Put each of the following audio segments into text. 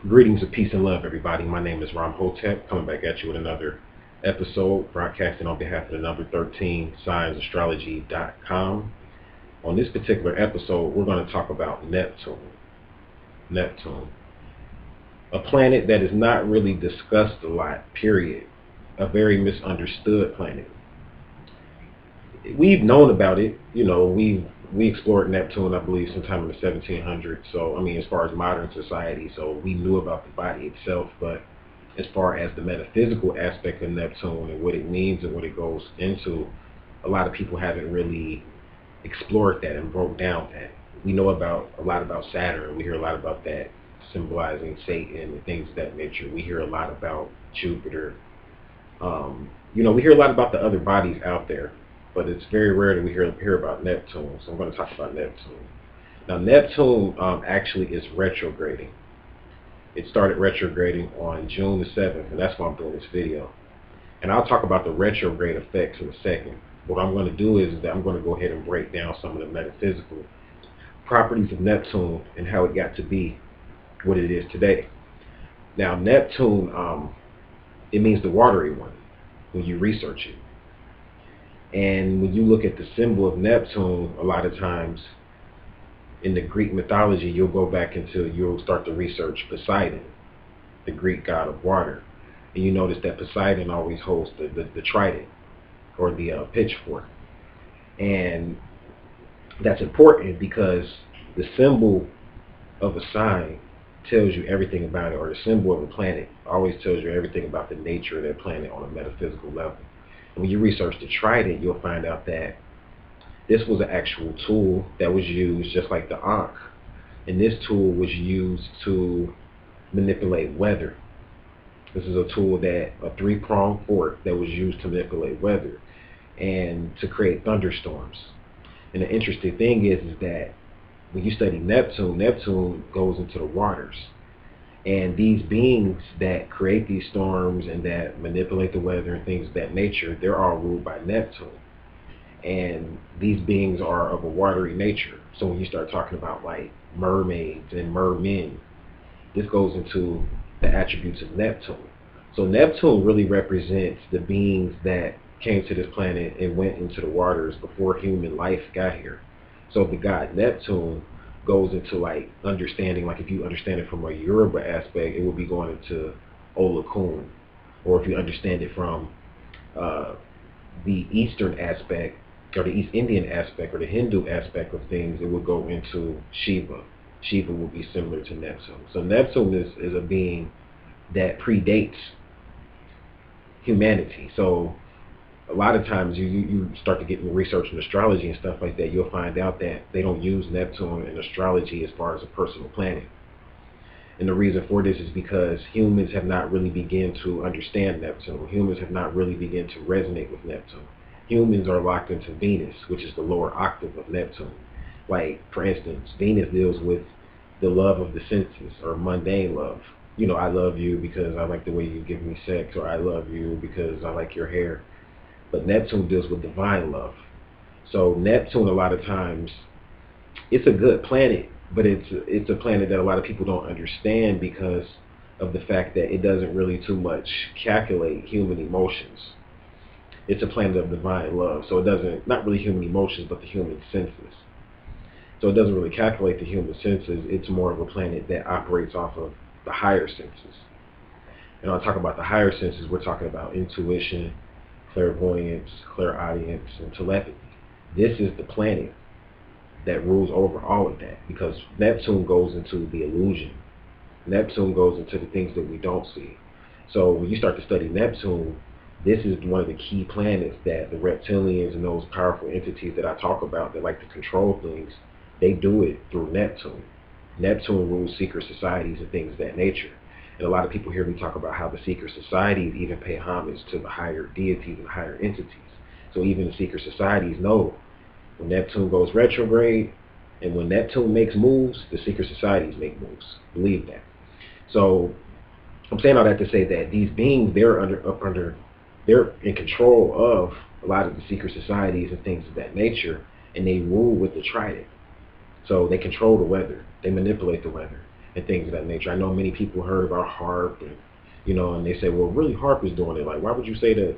Greetings of peace and love, everybody. My name is IMHOTEP, coming back at you with another episode, broadcasting on behalf of the number 13 ScienceAstrology.com. On this particular episode, we're going to talk about Neptune. Neptune, a planet that is not really discussed a lot, period. A very misunderstood planet. We've known about it, we explored Neptune, I believe, sometime in the 1700s. So, as far as modern society, so we knew about the body itself. But as far as the metaphysical aspect of Neptune and what it means and what it goes into, a lot of people haven't really explored that and broke down that. We know a lot about Saturn. We hear a lot about that, symbolizing Satan and things of that nature. We hear a lot about Jupiter. We hear a lot about the other bodies out there. But it's very rare that we hear about Neptune, so I'm going to talk about Neptune. Now, Neptune actually is retrograding. It started retrograding on June the 7th, and that's why I'm doing this video. And I'll talk about the retrograde effects in a second. What I'm going to do is that I'm going to go ahead and break down some of the metaphysical properties of Neptune and how it got to be what it is today. Now, Neptune, it means the watery one when you research it. And when you look at the symbol of Neptune, a lot of times in the Greek mythology, you'll start to research Poseidon, the Greek god of water. And you notice that Poseidon always holds the trident or the pitchfork. And that's important because the symbol of a sign tells you everything about it, or the symbol of a planet always tells you everything about the nature of that planet on a metaphysical level. When you research the trident, you'll find out that this was an actual tool that was used just like the Ankh. And this tool was used to manipulate weather. This is a tool a three-pronged fork that was used to manipulate weather and to create thunderstorms. And the interesting thing is that when you study Neptune, Neptune goes into the waters. And these beings that create these storms and that manipulate the weather and things of that nature, they're all ruled by Neptune. And these beings are of a watery nature. So when you start talking about like mermaids and mermen, this goes into the attributes of Neptune. So Neptune really represents the beings that came to this planet and went into the waters before human life got here. So the god Neptune goes into like understanding, like if you understand it from a Yoruba aspect, it will be going into Olokun. Or if you understand it from the Eastern aspect, or the East Indian aspect, or the Hindu aspect of things, it would go into Shiva. Shiva will be similar to Neptune. So Neptune is a being that predates humanity. So a lot of times you start to get in research in astrology and stuff like that, you'll find out that they don't use Neptune in astrology as far as a personal planet. And the reason for this is because humans have not really begun to understand Neptune. Humans have not really begun to resonate with Neptune. Humans are locked into Venus, which is the lower octave of Neptune. Like, for instance, Venus deals with the love of the senses, or mundane love. I love you because I like the way you give me sex, or I love you because I like your hair. But Neptune deals with divine love. So Neptune, a lot of times, it's a good planet, but it's a planet that a lot of people don't understand because of the fact that it doesn't really too much calculate human emotions. It's a planet of divine love, so it doesn't, not really human emotions, but the human senses. So it doesn't really calculate the human senses. It's more of a planet that operates off of the higher senses. And when I talk about the higher senses, we're talking about intuition, clairvoyance, clairaudience, and telepathy. This is the planet that rules over all of that, because Neptune goes into the illusion. Neptune goes into the things that we don't see. So when you start to study Neptune, this is one of the key planets that the reptilians and those powerful entities that I talk about that like to control things, they do it through Neptune. Neptune rules secret societies and things of that nature. And a lot of people hear me talk about how the secret societies even pay homage to the higher deities and higher entities. So even the secret societies know when Neptune goes retrograde, and when Neptune makes moves, the secret societies make moves. Believe that. So I'm saying all that to say that these beings, they're in control of a lot of the secret societies and things of that nature, and they rule with the trident. So they control the weather. They manipulate the weather. and things of that nature. I know many people heard about HARP, and and they say, well, really, HARP is doing it. Like, why would you say that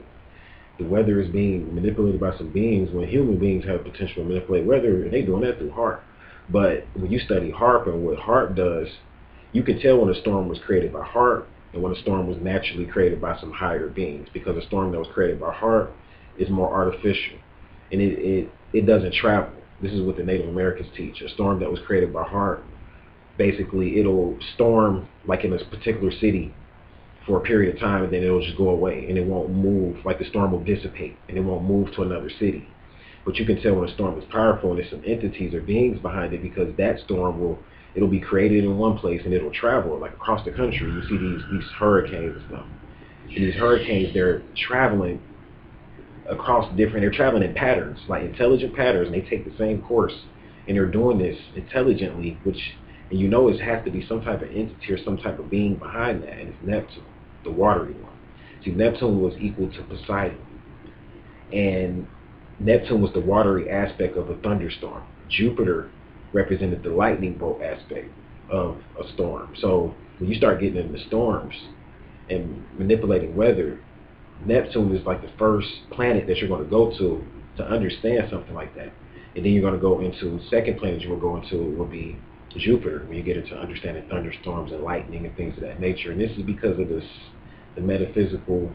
the weather is being manipulated by some beings when human beings have potential to manipulate weather, and they're doing that through HARP? But when you study HARP and what HARP does, you can tell when a storm was created by HARP and when a storm was naturally created by some higher beings, because a storm that was created by HARP is more artificial, and it doesn't travel. This is what the Native Americans teach. A storm that was created by HARP, basically it'll storm like in a particular city for a period of time, and then it'll just go away, and it won't move. Like, the storm will dissipate and it won't move to another city. But you can tell when a storm is powerful and there's some entities or beings behind it, because that storm it'll be created in one place and it'll travel like across the country. You see these hurricanes and stuff. And these hurricanes, they're traveling across they're traveling in patterns, like intelligent patterns, and they take the same course, and they're doing this intelligently, and it has to be some type of entity or some type of being behind that, and it's Neptune, the watery one. See, Neptune was equal to Poseidon, and Neptune was the watery aspect of a thunderstorm. Jupiter represented the lightning bolt aspect of a storm. So when you start getting into storms and manipulating weather, Neptune is like the first planet that you're going to go to understand something like that. And then you're going to go into the second planet you will go into will be Jupiter, when you get into understanding thunderstorms and lightning and things of that nature. And this is because of the metaphysical,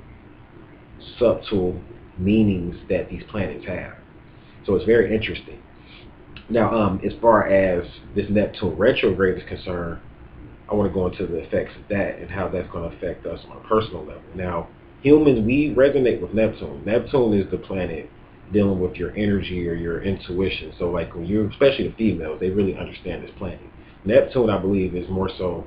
subtle meanings that these planets have. So it's very interesting. Now, as far as this Neptune retrograde is concerned, I want to go into the effects of that and how that's going to affect us on a personal level. Now, humans, we resonate with Neptune. Neptune is the planet dealing with your energy or your intuition. So like especially the females, they really understand this planet. Neptune, I believe, is more so,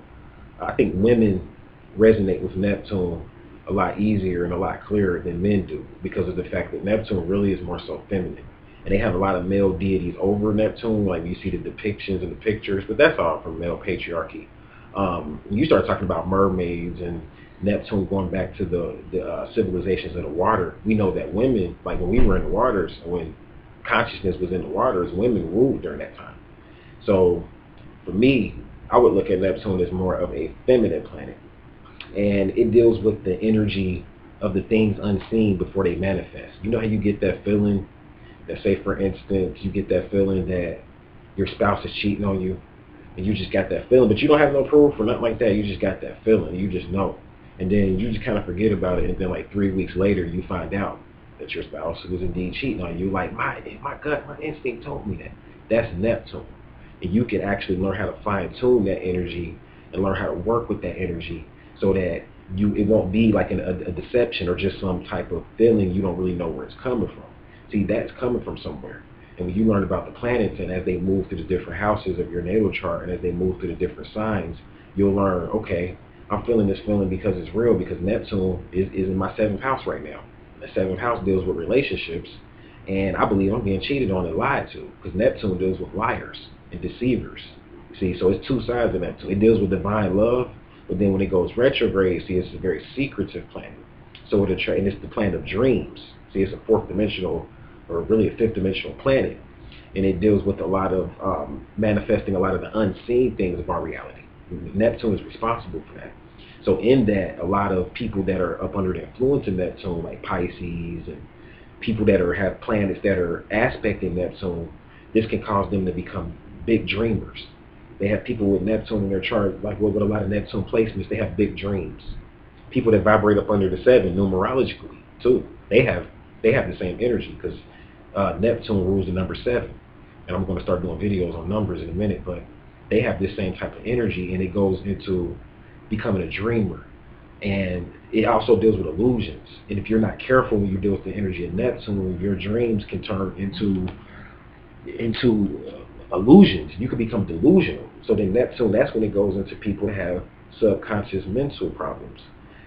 I think women resonate with Neptune a lot easier and a lot clearer than men do, because of the fact that Neptune really is more so feminine. And they have a lot of male deities over Neptune, like you see the depictions and the pictures, but that's all from male patriarchy. When you start talking about mermaids and Neptune going back to the civilizations of the water, we know that women, like when we were in the waters, when consciousness was in the waters, women ruled during that time. So for me, I would look at Neptune as more of a feminine planet, and it deals with the energy of the things unseen before they manifest. You know how you get that feeling that, say for instance, you get that feeling that your spouse is cheating on you, and you just got that feeling, but you don't have no proof or nothing like that. You just got that feeling. You just know. And then you just kind of forget about it, and then like 3 weeks later, you find out that your spouse was indeed cheating on you. Like, my gut, my instinct told me that. That's Neptune. And you can actually learn how to fine-tune that energy and learn how to work with that energy so that it won't be like a deception or just some type of feeling you don't really know where it's coming from. See, that's coming from somewhere. And when you learn about the planets, and as they move through the different houses of your natal chart, and as they move through the different signs, you'll learn, okay, I'm feeling this feeling because it's real, because Neptune is in my 7th house right now. The 7th house deals with relationships, and I believe I'm being cheated on and lied to, because Neptune deals with liars and deceivers. See, so it's two sides of Neptune. It deals with divine love, but then when it goes retrograde, see, it's a very secretive planet. So and it's the planet of dreams. See, it's a 4th dimensional, or really a 5th dimensional planet, and it deals with a lot of manifesting a lot of the unseen things of our reality. Neptune is responsible for that. So in that, a lot of people that are up under the influence of Neptune, like Pisces, and people that have planets that are aspecting Neptune, this can cause them to become big dreamers. They have people with Neptune in their chart, like with a lot of Neptune placements, they have big dreams. People that vibrate up under the 7 numerologically too, they have the same energy, because Neptune rules the number 7. And I'm going to start doing videos on numbers in a minute, but they have this same type of energy, and it goes into becoming a dreamer. And it also deals with illusions. And if you're not careful when you deal with the energy of Neptune, your dreams can turn into illusions. You could become delusional. So then Neptune, that's when it goes into people that have subconscious mental problems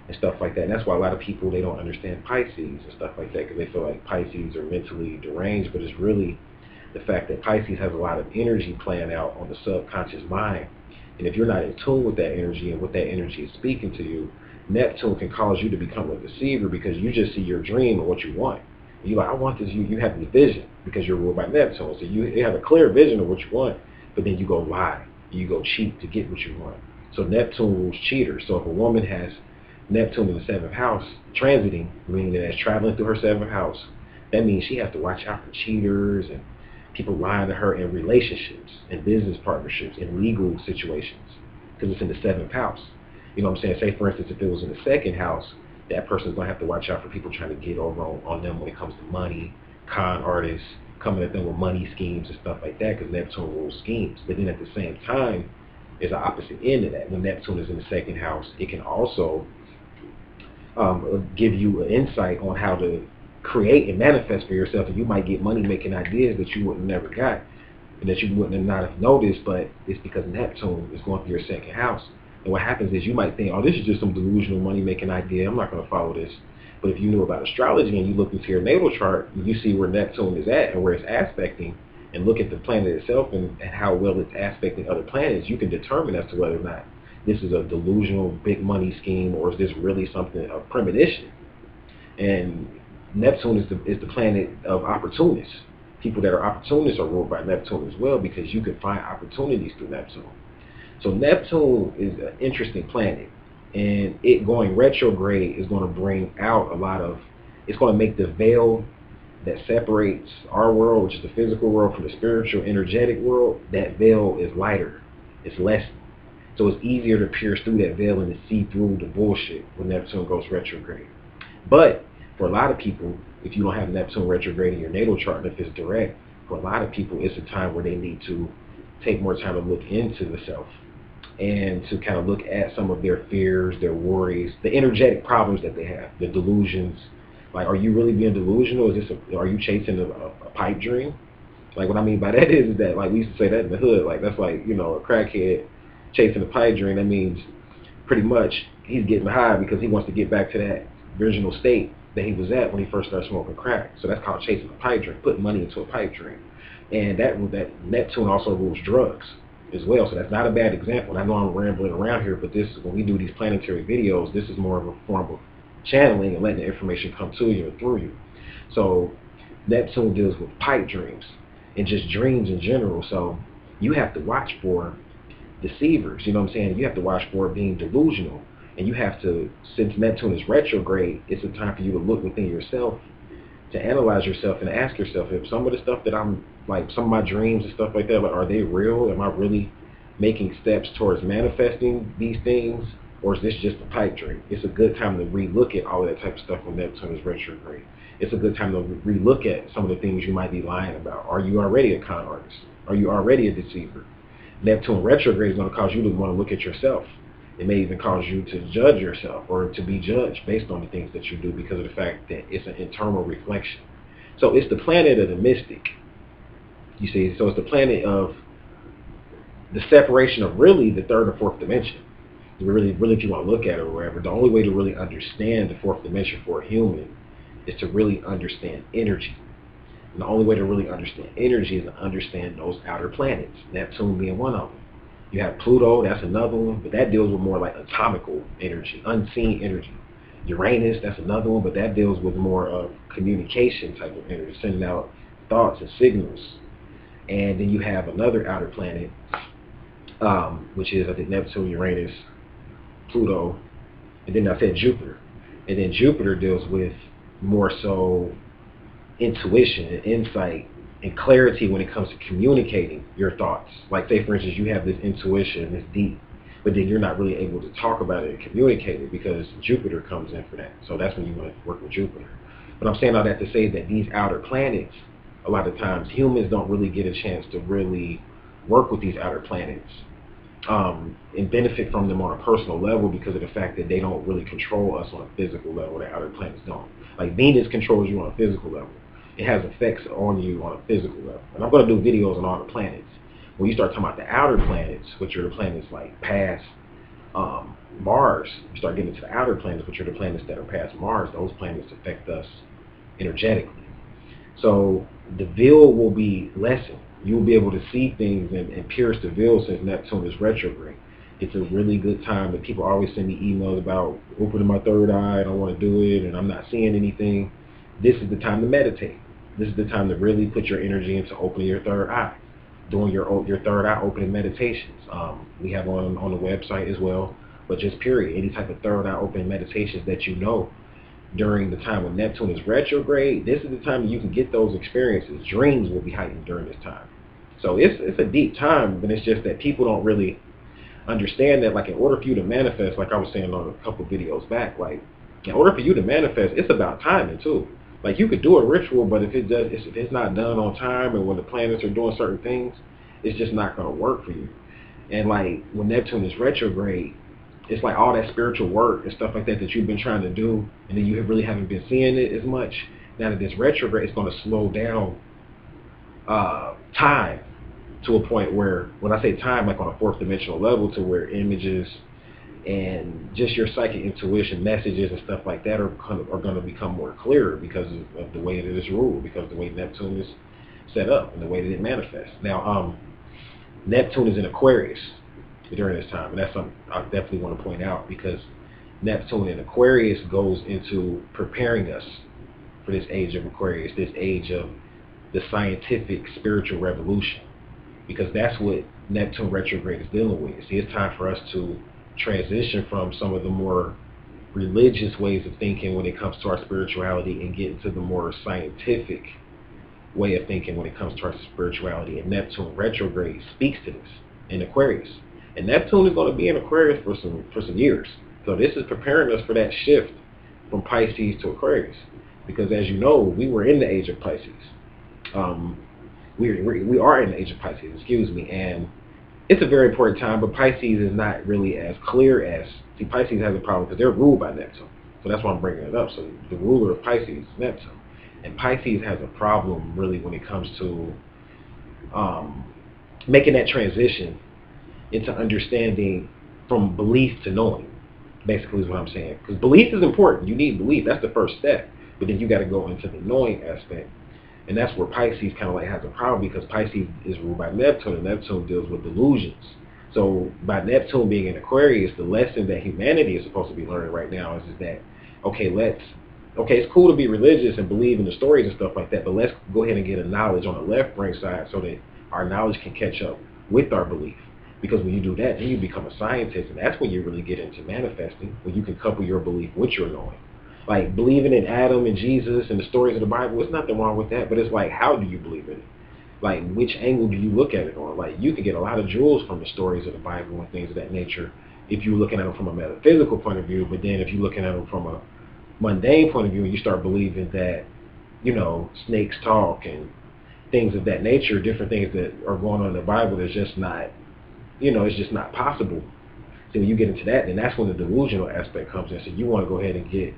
and stuff like that. And that's why a lot of people, they don't understand Pisces and stuff like that, because they feel like Pisces are mentally deranged, but it's really the fact that Pisces has a lot of energy playing out on the subconscious mind. And if you're not in tune with that energy and what that energy is speaking to you, Neptune can cause you to become a deceiver, because you just see your dream and what you want. And you're like, I want this. You have the vision because you're ruled by Neptune. So you have a clear vision of what you want, but then you go lie. You go cheat to get what you want. So Neptune rules cheaters. So if a woman has Neptune in the 7th house transiting, meaning that it's traveling through her 7th house, that means she has to watch out for cheaters and people lying to her in relationships, in business partnerships, in legal situations, because it's in the 7th house. You know what I'm saying? Say, for instance, if it was in the 2nd house, that person's going to have to watch out for people trying to get over on them when it comes to money, con artists, coming at them with money schemes and stuff like that, because Neptune rules schemes. But then at the same time, there's an opposite end of that. When Neptune is in the 2nd house, it can also give you an insight on how to create and manifest for yourself, and you might get money-making ideas that you would have never got and that you wouldn't have not have noticed, but it's because Neptune is going through your 2nd house. And what happens is you might think, oh, this is just some delusional money-making idea, I'm not going to follow this. But if you knew about astrology and you look into your natal chart, and you see where Neptune is at and where it's aspecting, and look at the planet itself and how well it's aspecting other planets, you can determine as to whether or not this is a delusional big money scheme, or is this really something of premonition. And Neptune is the planet of opportunists. People that are opportunists are ruled by Neptune as well, because you can find opportunities through Neptune. So Neptune is an interesting planet, and it going retrograde is going to bring out a lot of, it's going to make the veil that separates our world, which is the physical world, from the spiritual, energetic world. That veil is lighter, it's less. So it's easier to pierce through that veil and to see through the bullshit when Neptune goes retrograde. But for a lot of people, if you don't have Neptune retrograde in your natal chart, and if it's direct, for a lot of people, it's a time where they need to take more time to look into the self and to kind of look at some of their fears, their worries, the energetic problems that they have, the delusions. Like, are you really being delusional? Is this are you chasing a pipe dream? Like, what I mean by that is that, like, we used to say that in the hood, like, that's like, you know, a crackhead chasing a pipe dream. That means pretty much he's getting high because he wants to get back to that original state that he was at when he first started smoking crack. So that's called chasing a pipe dream, putting money into a pipe dream. And that Neptune also rules drugs as well. So that's not a bad example. And I know I'm rambling around here, but this, when we do these planetary videos, this is more of a form of channeling and letting the information come to you and through you. So Neptune deals with pipe dreams and just dreams in general. So you have to watch for deceivers, you know what I'm saying? You have to watch for it being delusional. And you have to, since Neptune is retrograde, it's a time for you to look within yourself, to analyze yourself and ask yourself, if some of the stuff that I'm, like some of my dreams and stuff like that, like, are they real? Am I really making steps towards manifesting these things? Or is this just a pipe dream? It's a good time to relook at all of that type of stuff when Neptune is retrograde. It's a good time to relook at some of the things you might be lying about. Are you already a con artist? Are you already a deceiver? Neptune retrograde is going to cause you to want to look at yourself. It may even cause you to judge yourself or to be judged based on the things that you do, because of the fact that it's an internal reflection. So it's the planet of the mystic, you see. So it's the planet of the separation of really the 3rd or 4th dimension. Really, if you want to look at it or whatever, the only way to really understand the 4th dimension for a human is to really understand energy. And the only way to really understand energy is to understand those outer planets, Neptune being one of them. You have Pluto, that's another one, but that deals with more like atomical energy, unseen energy. Uranus, that's another one, but that deals with more of communication type of energy, sending out thoughts and signals. And then you have another outer planet, which is, I think, Neptune, Uranus, Pluto, and then I said Jupiter. And then Jupiter deals with more so intuition and insight and clarity when it comes to communicating your thoughts. Like, say, for instance, you have this intuition, this deep, but then you're not really able to talk about it and communicate it because Jupiter comes in for that. So that's when you want to work with Jupiter. But I'm saying all that to say that these outer planets, a lot of times humans don't really get a chance to really work with these outer planets and benefit from them on a personal level, because of the fact that they don't really control us on a physical level. The outer planets don't. Like, Venus controls you on a physical level. It has effects on you on a physical level. And I'm going to do videos on all the planets. When you start talking about the outer planets, which are the planets like past Mars, you start getting into the outer planets, which are the planets that are past Mars. Those planets affect us energetically. So the veil will be lessened. You'll be able to see things and pierce the veil since Neptune is retrograde. It's a really good time. That people always send me emails about opening my third eye, I don't want to do it, and I'm not seeing anything. This is the time to meditate. This is the time to really put your energy into opening your third eye. doing your third eye opening meditations. We have on the website as well, but just period, any type of third eye opening meditations that you know during the time when Neptune is retrograde, this is the time that you can get those experiences. Dreams will be heightened during this time. So it's a deep time, but it's just that people don't really understand that, like, in order for you to manifest, like I was saying on a couple videos back, like, in order for you to manifest, it's about timing too. Like, you could do a ritual, but if it's not done on time, and when the planets are doing certain things, it's just not going to work for you. And like, when Neptune is retrograde, it's like all that spiritual work and stuff like that that you've been trying to do, and then you really haven't been seeing it as much. Now that it's retrograde, it's going to slow down time to a point where, when I say time, like on a fourth dimensional level, to where images and just your psychic intuition, messages and stuff like that are going to become more clearer because of the way that it's ruled, because of the way Neptune is set up and the way that it manifests. Now, Neptune is in Aquarius during this time, and that's something I definitely want to point out, because Neptune in Aquarius goes into preparing us for this age of Aquarius, this age of the scientific spiritual revolution, because that's what Neptune retrograde is dealing with. See, it's time for us to transition from some of the more religious ways of thinking when it comes to our spirituality and get into the more scientific way of thinking when it comes to our spirituality. And Neptune retrograde speaks to this in Aquarius. And Neptune is going to be in Aquarius for some years. So this is preparing us for that shift from Pisces to Aquarius. Because as you know, we were in the age of Pisces. We are in the age of Pisces, excuse me, and it's a very important time, but Pisces is not really as clear as, see, Pisces has a problem because they're ruled by Neptune. So that's why I'm bringing it up. So the ruler of Pisces is Neptune. And Pisces has a problem really when it comes to making that transition into understanding from belief to knowing, basically is what I'm saying. Because belief is important. You need belief. That's the first step. But then you got to go into the knowing aspect. And that's where Pisces kind of like has a problem, because Pisces is ruled by Neptune, and Neptune deals with delusions. So by Neptune being in Aquarius, the lesson that humanity is supposed to be learning right now is that, okay, it's cool to be religious and believe in the stories and stuff like that, but let's go ahead and get a knowledge on the left brain side so that our knowledge can catch up with our belief. Because when you do that, then you become a scientist, and that's when you really get into manifesting, when you can couple your belief with your knowing. Like, believing in Adam and Jesus and the stories of the Bible, there's nothing wrong with that, but it's like, how do you believe in it? Like, which angle do you look at it on? Like, you can get a lot of jewels from the stories of the Bible and things of that nature if you're looking at them from a metaphysical point of view, but then if you're looking at them from a mundane point of view, and you start believing that, you know, snakes talk and things of that nature, different things that are going on in the Bible, that's just not, you know, it's just not possible. So when you get into that, then that's when the delusional aspect comes in. So you want to go ahead and get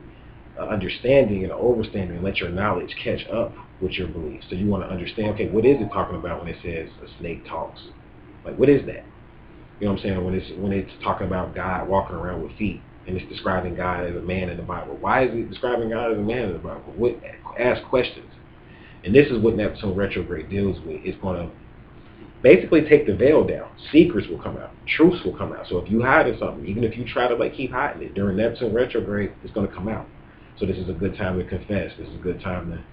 understanding and overstanding and let your knowledge catch up with your beliefs. So you want to understand, okay, what is it talking about when it says a snake talks? Like, what is that? You know what I'm saying? When it's talking about God walking around with feet, and it's describing God as a man in the Bible. Why is it describing God as a man in the Bible? Ask questions. And this is what Neptune retrograde deals with. It's going to basically take the veil down. Secrets will come out. Truths will come out. So if you hide something, even if you try to like keep hiding it, during Neptune retrograde, it's going to come out. So this is a good time to confess. This is a good time to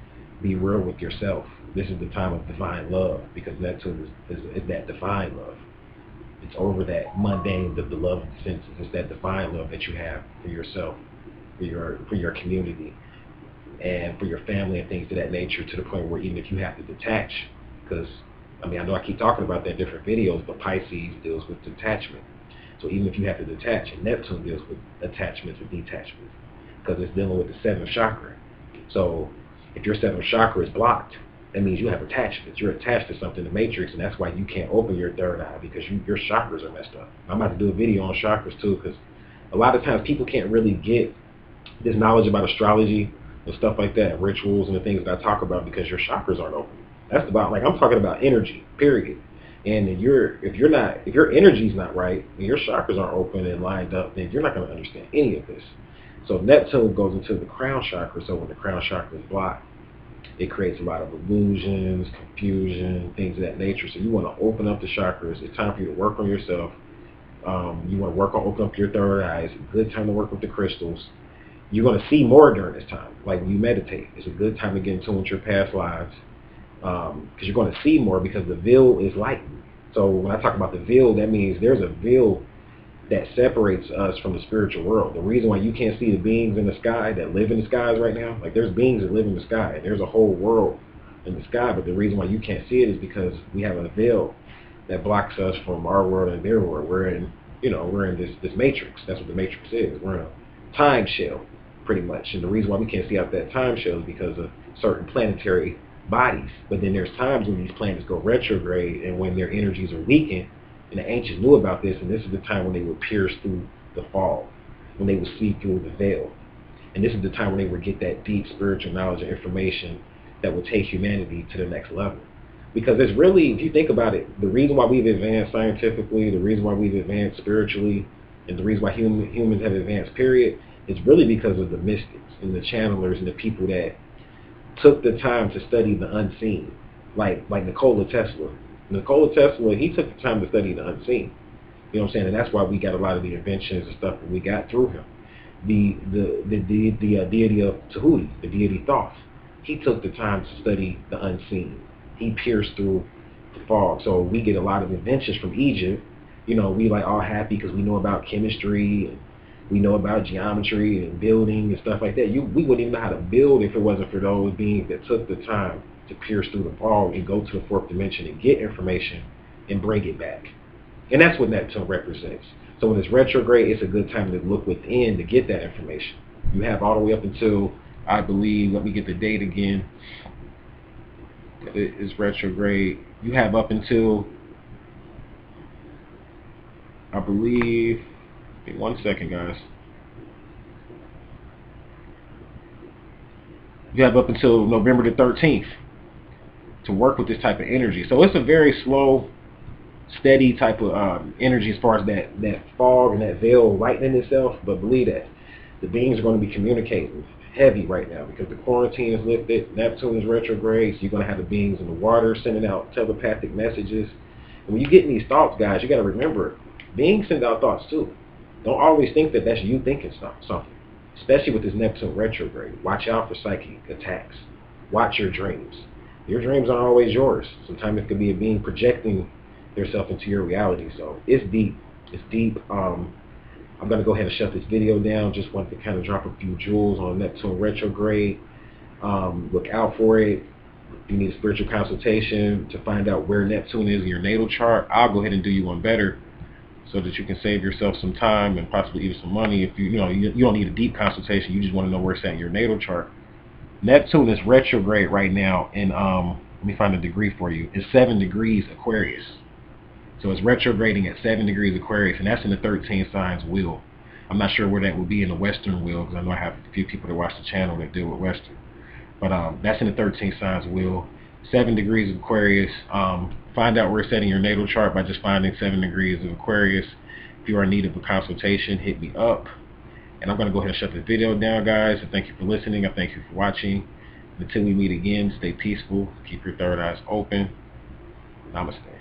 be real with yourself. This is the time of divine love, because Neptune is that divine love. It's over that mundane, the love of the senses. It's that divine love that you have for yourself, for your community, and for your family and things of that nature, to the point where even if you have to detach, because, I mean, I know I keep talking about that in different videos, but Pisces deals with detachment. So even if you have to detach, and Neptune deals with attachments and detachments, because it's dealing with the seventh chakra. So if your seventh chakra is blocked, that means you have attachments. You're attached to something, the matrix, and that's why you can't open your third eye, because your chakras are messed up. I'm about to do a video on chakras too, because a lot of times people can't really get this knowledge about astrology and stuff like that, rituals and the things that I talk about, because your chakras aren't open. That's about, like, I'm talking about energy, period. And if your energy's not right, and your chakras aren't open and lined up, then you're not going to understand any of this. So Neptune goes into the crown chakra. So when the crown chakra is blocked, it creates a lot of illusions, confusion, things of that nature. So you want to open up the chakras. It's time for you to work on yourself. You want to work on opening up your third eye. It's a good time to work with the crystals. You're going to see more during this time. Like when you meditate, it's a good time to get in tune with your past lives. because you're going to see more because the veil is lightened. So when I talk about the veil, that means there's a veil that separates us from the spiritual world. The reason why you can't see the beings in the sky that live in the skies right now, like there's beings that live in the sky, and there's a whole world in the sky, but the reason why you can't see it is because we have a veil that blocks us from our world and their world. We're in, we're in this matrix. That's what the matrix is. We're in a time shell, pretty much. And the reason why we can't see out that time shell is because of certain planetary bodies. But then there's times when these planets go retrograde and when their energies are weakened. And the ancients knew about this, and this is the time when they would pierce through the fog, when they would see through the veil. And this is the time when they would get that deep spiritual knowledge and information that would take humanity to the next level. Because it's really, if you think about it, the reason why we've advanced scientifically, the reason why we've advanced spiritually, and the reason why humans have advanced, period, is really because of the mystics and the channelers and the people that took the time to study the unseen, like Nikola Tesla. Nikola Tesla, he took the time to study the unseen. You know what I'm saying? And that's why we got a lot of the inventions and stuff that we got through him. The deity of Tahuti, the deity Thoth, he took the time to study the unseen. He pierced through the fog. So we get a lot of inventions from Egypt. We like all happy because we know about chemistry and we know about geometry and building and stuff like that. We wouldn't even know how to build if it wasn't for those beings that took the time to pierce through the fog and go to the fourth dimension and get information and bring it back. And that's what Neptune represents. So when it's retrograde, it's a good time to look within to get that information. You have all the way up until, I believe, let me get the date again. It is retrograde. You have up until, I believe, wait 1 second, guys. You have up until November the 13th to work with this type of energy. So it's a very slow, steady type of energy as far as that fog and that veil lightening itself. But believe that the beings are going to be communicating heavy right now because the quarantine is lifted. Neptune is retrograde, so you're going to have the beings in the water sending out telepathic messages. And when you get in these thoughts, guys, you got to remember, beings send out thoughts too. Don't always think that that's you thinking something, especially with this Neptune retrograde. Watch out for psychic attacks. Watch your dreams. Your dreams aren't always yours. Sometimes it could be a being projecting themselves into your reality. So it's deep. It's deep. I'm going to go ahead and shut this video down. Just wanted to kind of drop a few jewels on Neptune retrograde. Look out for it. If you need a spiritual consultation to find out where Neptune is in your natal chart, I'll go ahead and do you one better so that you can save yourself some time and possibly even some money. If you don't need a deep consultation, you just want to know where it's at in your natal chart. Neptune is retrograde right now, and let me find a degree for you. It's 7 degrees Aquarius. So it's retrograding at 7 degrees Aquarius, and that's in the 13 signs wheel. I'm not sure where that will be in the Western wheel, because I know I have a few people that watch the channel that deal with Western. But that's in the 13 signs wheel. 7 degrees of Aquarius. Find out where it's at in your natal chart by just finding 7 degrees of Aquarius. If you are in need of a consultation, hit me up. And I'm going to go ahead and shut the video down, guys. And thank you for listening. I thank you for watching. Until we meet again, stay peaceful. Keep your third eyes open. Namaste.